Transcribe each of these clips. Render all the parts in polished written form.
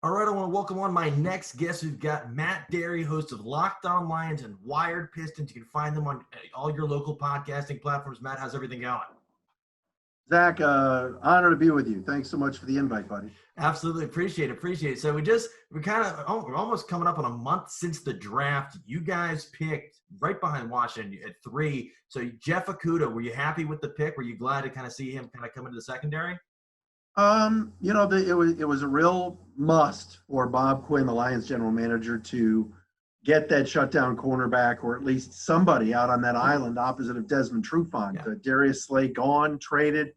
All right, I want to welcome on my next guest. We've got Matt Dery, host of Locked On Lions and Wired Pistons. You can find them on all your local podcasting platforms. Matt, how's everything going? Zach, honor to be with you. Thanks so much for the invite, buddy. Absolutely appreciate it. So we're almost coming up on a month since the draft. You guys picked right behind Washington at 3. So Jeff Okudah, were you happy with the pick? Were you glad to kind of see him kind of come into the secondary? It was a real must for Bob Quinn, the Lions general manager, to get that shutdown cornerback, or at least somebody out on that island opposite of Desmond Trufant. Yeah. Darius Slay gone, traded.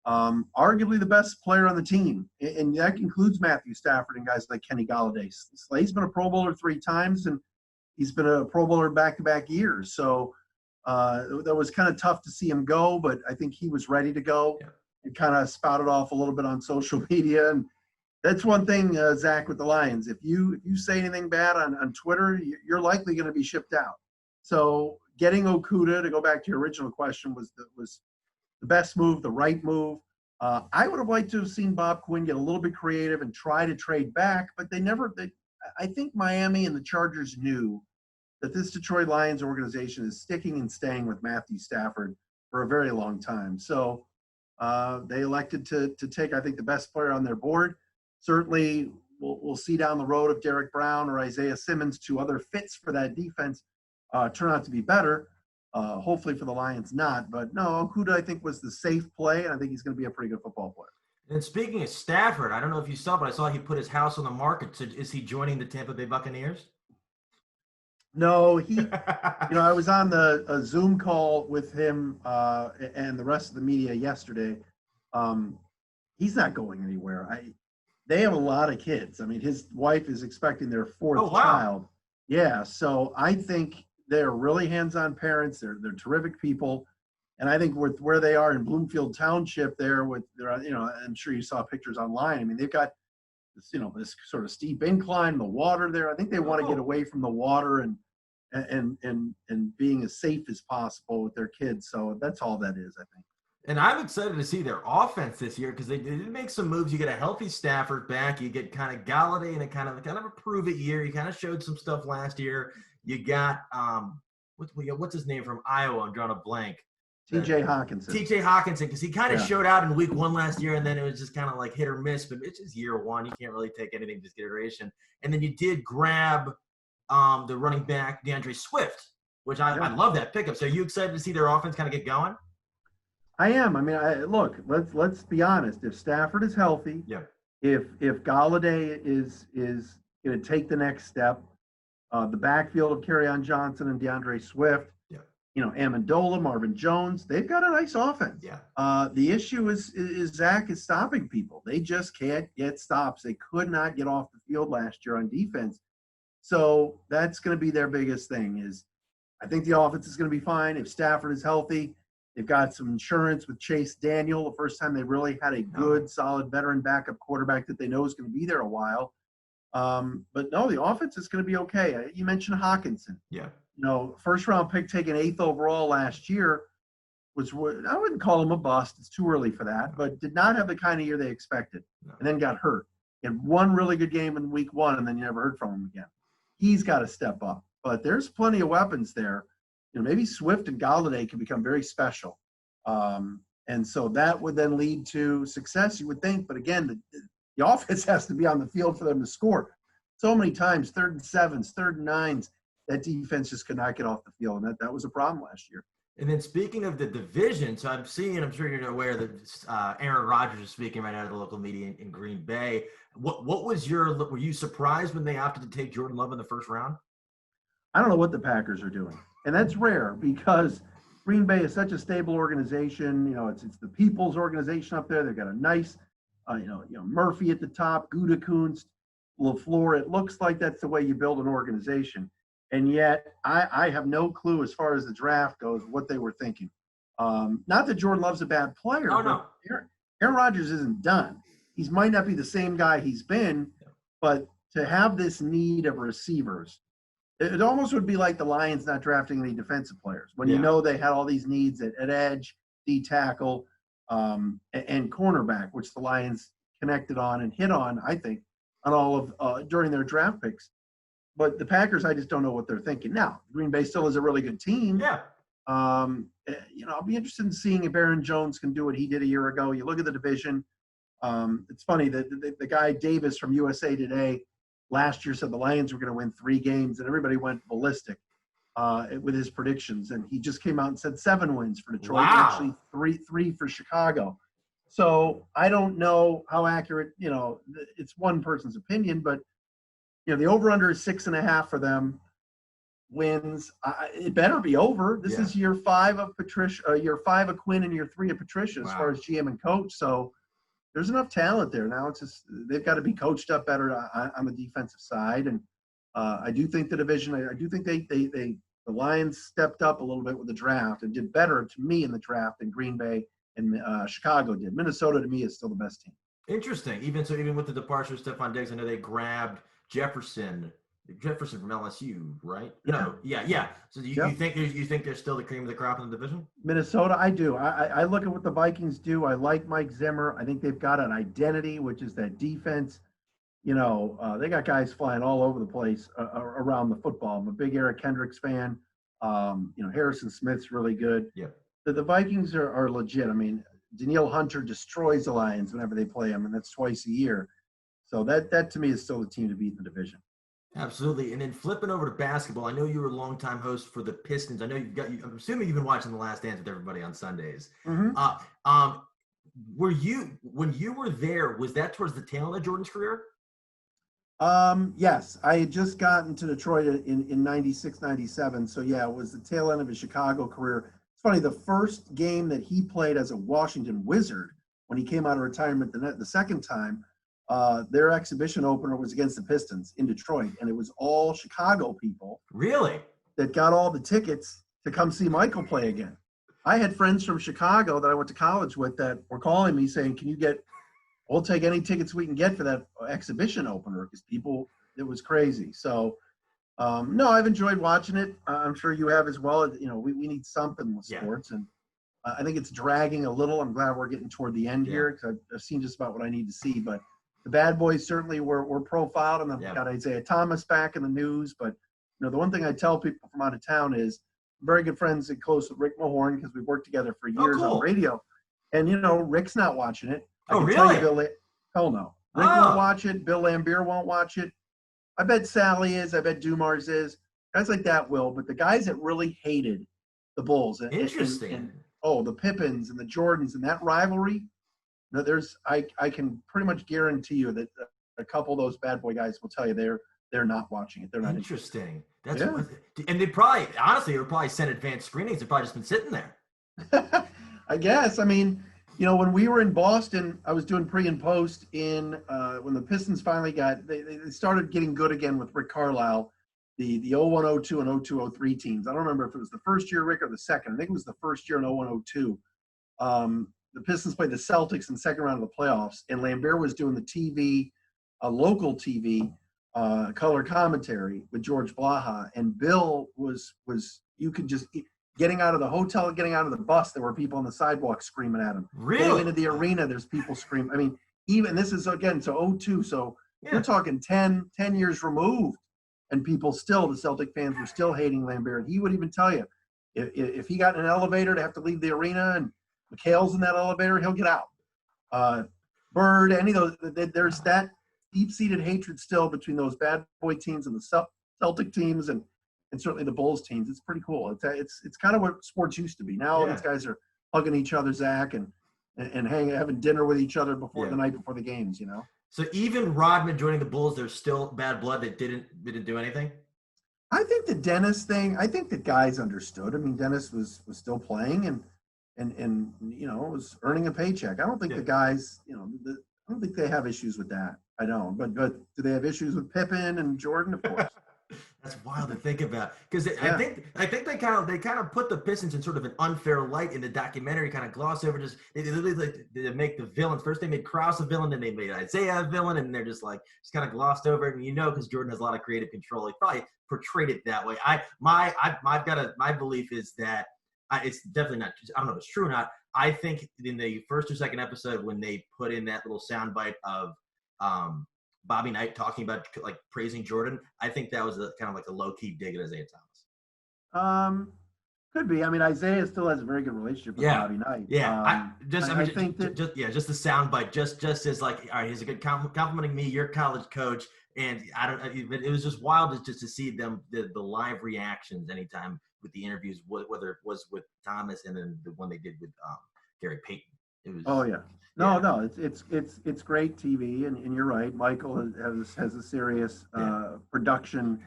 Arguably the best player on the team, and that includes Matthew Stafford and guys like Kenny Golladay. Slay's been a Pro Bowler 3 times, and he's been a Pro Bowler back-to-back years. So that was kind of tough to see him go, but I think he was ready to go. Yeah. It kind of spouted off a little bit on social media, and that's one thing, Zach, with the Lions. If you say anything bad on Twitter, you're likely going to be shipped out. So getting Okudah, to go back to your original question, was the best move, the right move. I would have liked to have seen Bob Quinn get a little bit creative and try to trade back, but I think Miami and the Chargers knew that this Detroit Lions organization is sticking and staying with Matthew Stafford for a very long time. So they elected to take, I think, the best player on their board. Certainly, we'll see down the road if Derek Brown or Isaiah Simmons, 2 other fits for that defense, turn out to be better. Hopefully for the Lions not. But no, Okudah, I think, was the safe play, and I think he's going to be a pretty good football player. And speaking of Stafford, I don't know if you saw, but I saw he put his house on the market. So is he joining the Tampa Bay Buccaneers? No, I was on a Zoom call with him and the rest of the media yesterday. He's not going anywhere. They have a lot of kids. I mean, his wife is expecting their 4th child. Yeah, so I think they're really hands-on parents. They're terrific people, and I think with where they are in Bloomfield Township, there with their, I'm sure you saw pictures online. I mean, they've got this sort of steep incline, the water there. I think they want to get away from the water and being as safe as possible with their kids. So that's all that is, I think. And I'm excited to see their offense this year because they did make some moves. You get a healthy Stafford back. You get kind of Golladay in a kind of a prove-it year. You kind of showed some stuff last year. You got what's his name from Iowa? I'm drawing a blank. T.J. Hawkinson. T.J. Hawkinson, because he kind of showed out in week 1 last year, and then it was just kind of like hit or miss. But it's just year 1. You can't really take anything just iteration. And then you did grab the running back DeAndre Swift, which I love that pickup. So are you excited to see their offense kind of get going? I am. I mean, look. Let's be honest. If Stafford is healthy, if Golladay is going to take the next step, the backfield of Kerryon Johnson and DeAndre Swift, Amendola, Marvin Jones, they've got a nice offense. The issue is Zach is stopping people. They just can't get stops. They could not get off the field last year on defense. So that's going to be their biggest thing. Is I think the offense is going to be fine if Stafford is healthy. They've got some insurance with Chase Daniel, the first time they really had a good, solid veteran backup quarterback that they know is going to be there a while. But no, the offense is going to be okay. You mentioned Hawkinson. First-round pick taken 8th overall last year I wouldn't call him a bust. It's too early for that, but did not have the kind of year they expected, and then got hurt. He had one really good game in week 1, and then you never heard from him again. He's got to step up. But there's plenty of weapons there. Maybe Swift and Golladay can become very special. And so that would then lead to success, you would think. But again, the offense has to be on the field for them to score. So many times, 3rd and 7s, 3rd and 9s, that defense just could not get off the field. And that was a problem last year. And then speaking of the division, so I'm sure you're aware that Aaron Rodgers is speaking right out of the local media in Green Bay. What was were you surprised when they opted to take Jordan Love in the first round? I don't know what the Packers are doing. And that's rare because Green Bay is such a stable organization. It's the people's organization up there. They've got a nice, Murphy at the top, Gutekunst, LaFleur. It looks like that's the way you build an organization. And yet I have no clue as far as the draft goes what they were thinking. Not that Jordan Love's a bad player. Oh, no. Aaron Rodgers isn't done. He might not be the same guy he's been, but to have this need of receivers, it almost would be like the Lions not drafting any defensive players when you know they had all these needs at edge, D tackle, and cornerback, which the Lions connected on and hit on, I think, on all of during their draft picks. But the Packers, I just don't know what they're thinking. Now, Green Bay still is a really good team. Yeah. I'll be interested in seeing if Aaron Jones can do what he did a year ago. You look at the division. It's funny that the guy Davis from USA Today last year said the Lions were going to win 3 games, and everybody went ballistic with his predictions. And he just came out and said 7 wins for Detroit, wow. and actually three for Chicago. So I don't know how accurate, it's one person's opinion, but the over-under is 6.5 for them wins. It better be over. This is year 5 of Patricia, year 5 of Quinn, and year 3 of Patricia as far as GM and coach. So there's enough talent there. Now it's just they've got to be coached up better on the defensive side. And I do think the division. I do think the Lions stepped up a little bit with the draft and did better to me in the draft than Green Bay and Chicago did. Minnesota to me is still the best team. Interesting. Even with the departure of Stephon Diggs, I know they grabbed Jefferson from LSU, right? Yeah. Yeah. So you think they're still the cream of the crop in the division? Minnesota, I do. I look at what the Vikings do. I like Mike Zimmer. I think they've got an identity, which is that defense. They got guys flying all over the place around the football. I'm a big Eric Kendricks fan. Harrison Smith's really good. Yeah. The Vikings are legit. I mean, Danielle Hunter destroys the Lions whenever they play them, and that's twice a year. So that to me is still the team to beat in the division. Absolutely. And then flipping over to basketball, I know you were a longtime host for the Pistons. I know I'm assuming you've been watching The Last Dance with everybody on Sundays. Mm-hmm. When you were there, was that towards the tail end of Jordan's career? Yes. I had just gotten to Detroit in 96, 97. So yeah, it was the tail end of his Chicago career. It's funny, the first game that he played as a Washington Wizard when he came out of retirement the second time, their exhibition opener was against the Pistons in Detroit, and it was all Chicago people. Really? That got all the tickets to come see Michael play again. I had friends from Chicago that I went to college with that were calling me saying, we'll take any tickets we can get for that exhibition opener, because it was crazy. So, no, I've enjoyed watching it. I'm sure you have as well. We need something with sports, and I think it's dragging a little. I'm glad we're getting toward the end here, because I've seen just about what I need to see, but the bad boys certainly were profiled, and I've got Isaiah Thomas back in the news. But the one thing I tell people from out of town is I'm very good friends and close with Rick Mahorn, because we've worked together for years on radio. And Rick's not watching it. Really? Hell no. Rick won't watch it. Bill Lambier won't watch it. I bet Sally is. I bet Dumars is. Guys like that will. But the guys that really hated the Bulls. Interesting. The Pippins and the Jordans and that rivalry. I can pretty much guarantee you that a couple of those bad boy guys will tell you they're not watching it. They're not interesting. And they probably sent advanced screenings. They've probably just been sitting there. I guess. I mean, when we were in Boston, I was doing pre and post when the Pistons finally they started getting good again with Rick Carlisle, the 01-02 and 02-03 teams. I don't remember if it was the first year Rick or the second. I think it was the first year in 01-02. The Pistons played the Celtics in the second round of the playoffs, and Lambert was doing the TV, local TV, color commentary with George Blaha, and Bill was you could just getting out of the hotel, getting out of the bus, there were people on the sidewalk screaming at him. Really? Getting into the arena, there's people screaming. I mean, even this is again so 02, so you're talking 10 years removed, and the Celtic fans were still hating Lambert. And he would even tell you if he got in an elevator to have to leave the arena and McHale's in that elevator, he'll get out. Bird, any of those, there's that deep-seated hatred still between those bad boy teams and the Celtic teams and certainly the Bulls teams. It's pretty cool. It's kind of what sports used to be. Now these guys are hugging each other, Zach, and having dinner with each other before the night before the games. So even Rodman joining the Bulls, there's still bad blood that didn't do anything. I think the Dennis thing. I think the guys understood. I mean, Dennis was still playing and was earning a paycheck. I don't think the guys, I don't think they have issues with that. I don't. But do they have issues with Pippen and Jordan? Of course. That's wild to think about, because I think they kind of put the Pistons in sort of an unfair light in the documentary. Kind of gloss over they literally they make the villains. First they made Krause a villain, then they made Isaiah a villain, and they're just kind of glossed over it. And because Jordan has a lot of creative control, he probably portrayed it that way. My belief is that it's definitely not. I don't know if it's true or not. I think in the first or second episode when they put in that little soundbite of Bobby Knight talking about like praising Jordan. I think that was kind of like a low key dig at Isaiah Thomas. Could be. I mean, Isaiah still has a very good relationship with Bobby Knight. Yeah. I think that just the soundbite, just as like, all right, he's a good complimenting me, your college coach, and it was just wild just to see them the live reactions anytime with the interviews, whether it was with Thomas and then the one they did with Gary Payton. It was. Oh yeah. No, it's great TV, and you're right. Michael has a serious production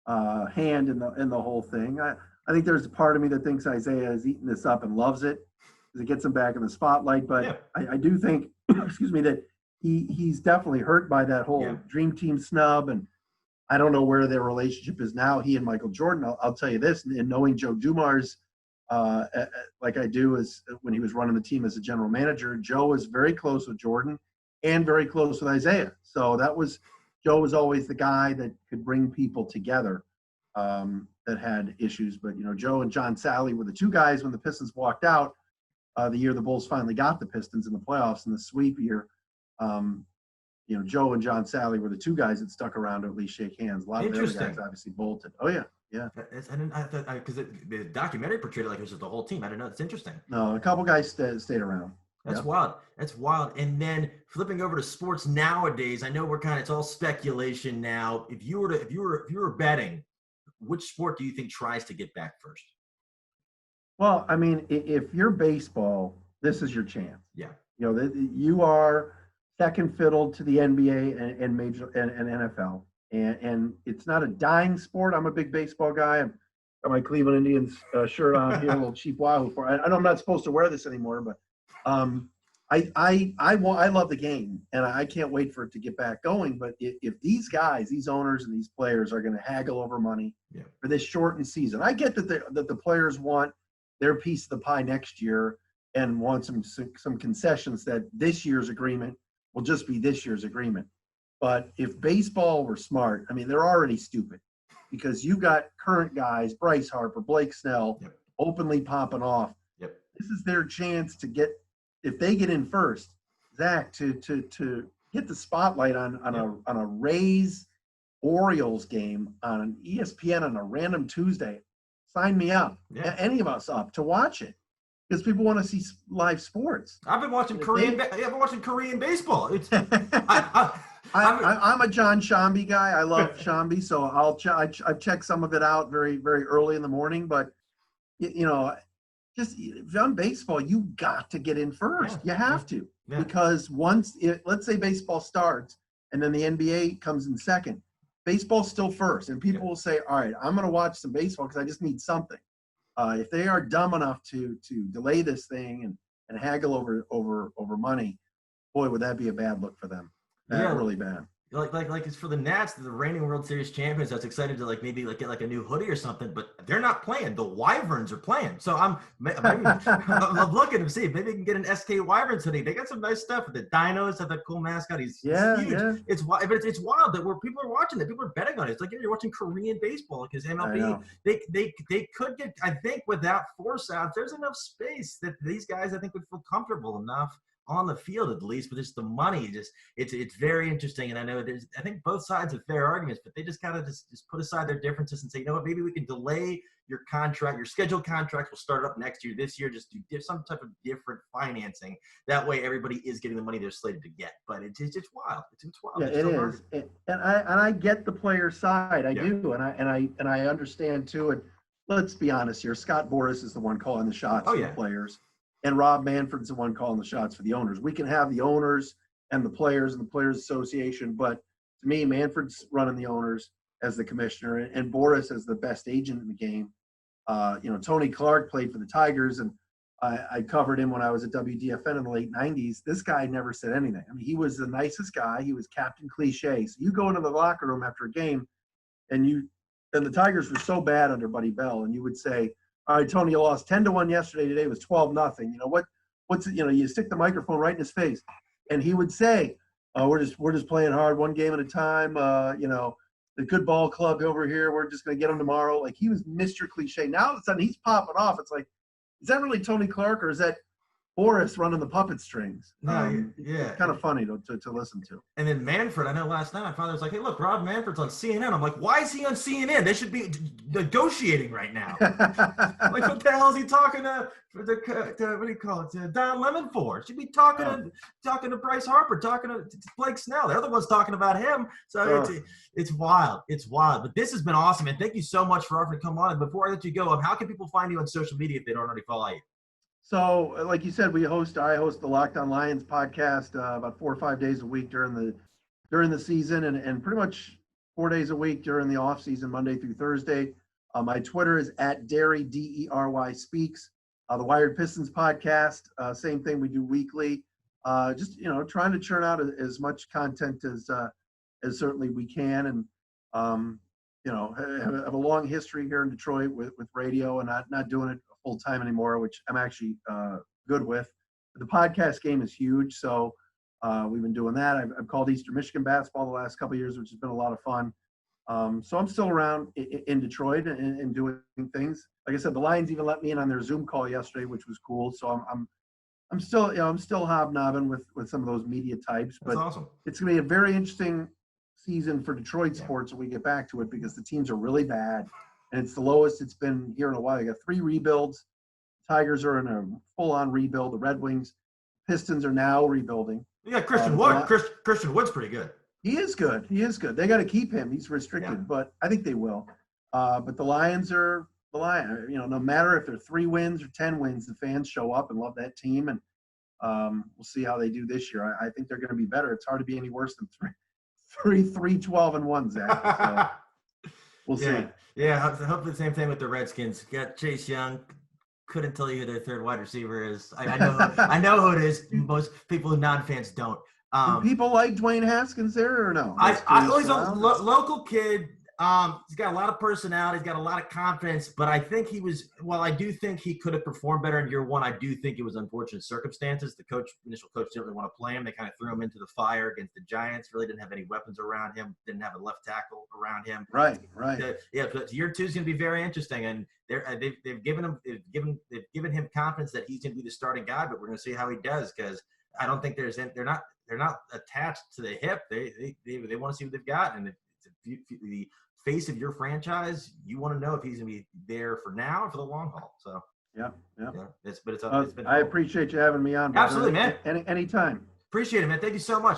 hand in the whole thing. I think there's a part of me that thinks Isaiah has eaten this up and loves it because it gets him back in the spotlight. But I do think, excuse me, that he's definitely hurt by that whole Dream Team snub, and I don't know where their relationship is now. He and Michael Jordan. I'll tell you this, and knowing Joe Dumars, like I do, is when he was running the team as a general manager, Joe was very close with Jordan and very close with Isaiah. So Joe was always the guy that could bring people together that had issues. But, Joe and John Sally were the two guys when the Pistons walked out the year the Bulls finally got the Pistons in the playoffs in the sweep year. Joe and John Sally were the two guys that stuck around to at least shake hands. A lot of the other guys obviously bolted. Oh, yeah. Yeah. Because the documentary portrayed it like it was just the whole team. I don't know. It's interesting. No, a couple guys stayed around. That's wild. That's wild. And then flipping over to sports nowadays, I know it's all speculation now. If you were betting, which sport do you think tries to get back first? Well, I mean, if you're baseball, this is your chance. Yeah. You are second fiddle to the NBA and major and NFL, and it's not a dying sport. I'm a big baseball guy. I've got my Cleveland Indians shirt on here, a little cheap Wahoo for. I know I'm not supposed to wear this anymore, but I love the game, and I can't wait for it to get back going. But if these guys, these owners, and these players are going to haggle over money for this shortened season, I get that the players want their piece of the pie next year and want some concessions that this year's agreement will just be this year's agreement. But if baseball were smart, I mean, they're already stupid because you got current guys, Bryce Harper, Blake Snell, openly popping off. This is their chance to get, if they get in first, Zach, to get the spotlight on a Rays Orioles game on ESPN on a random Tuesday. Sign me up, any of us up to watch it, because people want to see live sports. I've been watching Korean baseball. It's I'm a John Shambi guy. I love Shambi, so I've checked some of it out very, very early in the morning. But just if you're on baseball, you got to get in first. You have to, because let's say baseball starts and then the NBA comes in second, baseball's still first, and people will say, all right, I'm going to watch some baseball because I just need something. If they are dumb enough to delay this thing and haggle over money, boy, would that be a bad look for them. Really bad. Like it's for the Nats, the reigning World Series champions. I was excited to maybe get a new hoodie or something, but they're not playing. The Wyverns are playing, so I'm looking to see if maybe we can get an SK Wyverns hoodie. They got some nice stuff. The Dinos have that cool mascot. He's huge. Yeah. It's wild, but it's wild that where people are watching it. People are betting on it. It's like you're watching Korean baseball because MLB they could get. I think without force outs, there's enough space that these guys I think would feel comfortable enough on the field at least, but just the money, it's very interesting. And I know I think both sides have fair arguments, but they just gotta just put aside their differences and say, maybe we can delay your contract, your scheduled contract will start up next year. This year, just do some type of different financing. That way, everybody is getting the money they're slated to get. But it's wild. It's wild. Yeah, it is. And I get the player side. I do, and I understand too. And let's be honest here. Scott Boras is the one calling the shots for the players. And Rob Manfred's the one calling the shots for the owners. We can have the owners and the Players Association, but to me, Manfred's running the owners as the commissioner, and Boras as the best agent in the game. Tony Clark played for the Tigers, and I covered him when I was at WDFN in the late 90s. This guy never said anything. I mean, he was the nicest guy. He was Captain Cliche. So you go into the locker room after a game, and the Tigers were so bad under Buddy Bell, and you would say, all right, Tony, you lost 10-1 yesterday. Today was 12-0. What's it? You stick the microphone right in his face, and he would say, we're just playing hard, one game at a time. The good ball club over here, we're just going to get them tomorrow. Like, he was Mr. Cliche. Now all of a sudden he's popping off. It's like, is that really Tony Clark, or is that Boris running the puppet strings. Yeah. It's kind of funny to listen to. And then Manfred, I know last night my father was like, "Hey, look, Rob Manfred's on CNN." I'm like, "Why is he on CNN? They should be negotiating right now." Like, what the hell is he talking to what do you call it? To Don Lemon for? Should be talking to Bryce Harper, talking to Blake Snell. They're the ones talking about him. So it's wild. It's wild. But this has been awesome, and thank you so much for offering to come on. And before I let you go, how can people find you on social media if they don't already follow you? So, like you said, I host the Locked On Lions podcast about 4 or 5 days a week during the season, and pretty much 4 days a week during the off season, Monday through Thursday. My Twitter is @Dery DERY Speaks. The Wired Pistons podcast, same thing we do weekly. Just trying to churn out as much content as certainly we can, and have a long history here in Detroit with radio, and not doing it full time anymore, which I'm actually good with. The podcast game is huge, so we've been doing that. I've called Eastern Michigan basketball the last couple of years, which has been a lot of fun. So I'm still around in Detroit and doing things. Like I said, the Lions even let me in on their Zoom call yesterday, which was cool. So I'm still hobnobbing with some of those media types. But that's awesome. It's going to be a very interesting season for Detroit sports when we get back to it, because the teams are really bad. And it's the lowest it's been here in a while. You got 3 rebuilds. Tigers are in a full-on rebuild. The Red Wings, Pistons are now rebuilding. Yeah, Christian Wood. Christian Wood's pretty good. He is good. They got to keep him. He's restricted, but I think they will. But the Lions are the Lions. No matter if they're 3 wins or 10 wins, the fans show up and love that team, and we'll see how they do this year. I think they're going to be better. It's hard to be any worse than 3-12-1, Zach. So we'll see. Yeah, hopefully the same thing with the Redskins. Got Chase Young. Couldn't tell you who their third wide receiver is. I know who it is. Most people, non-fans, don't. Do people like Dwayne Haskins there or no? He's a local kid. He's got a lot of personality. He's got a lot of confidence. But I think I do think he could have performed better in year one. I do think it was unfortunate circumstances. The initial coach didn't really want to play him. They kind of threw him into the fire against the Giants. Really didn't have any weapons around him. Didn't have a left tackle around him. Right. But year 2 is going to be very interesting, and they've given him confidence that he's going to be the starting guy. But we're going to see how he does, because I don't think they're not attached to the hip. They want to see what they've got, and it's the face of your franchise. You want to know if he's going to be there for now or for the long haul. So yeah. It's been. I appreciate you having me on. Absolutely, man. Anytime. Appreciate it, man. Thank you so much.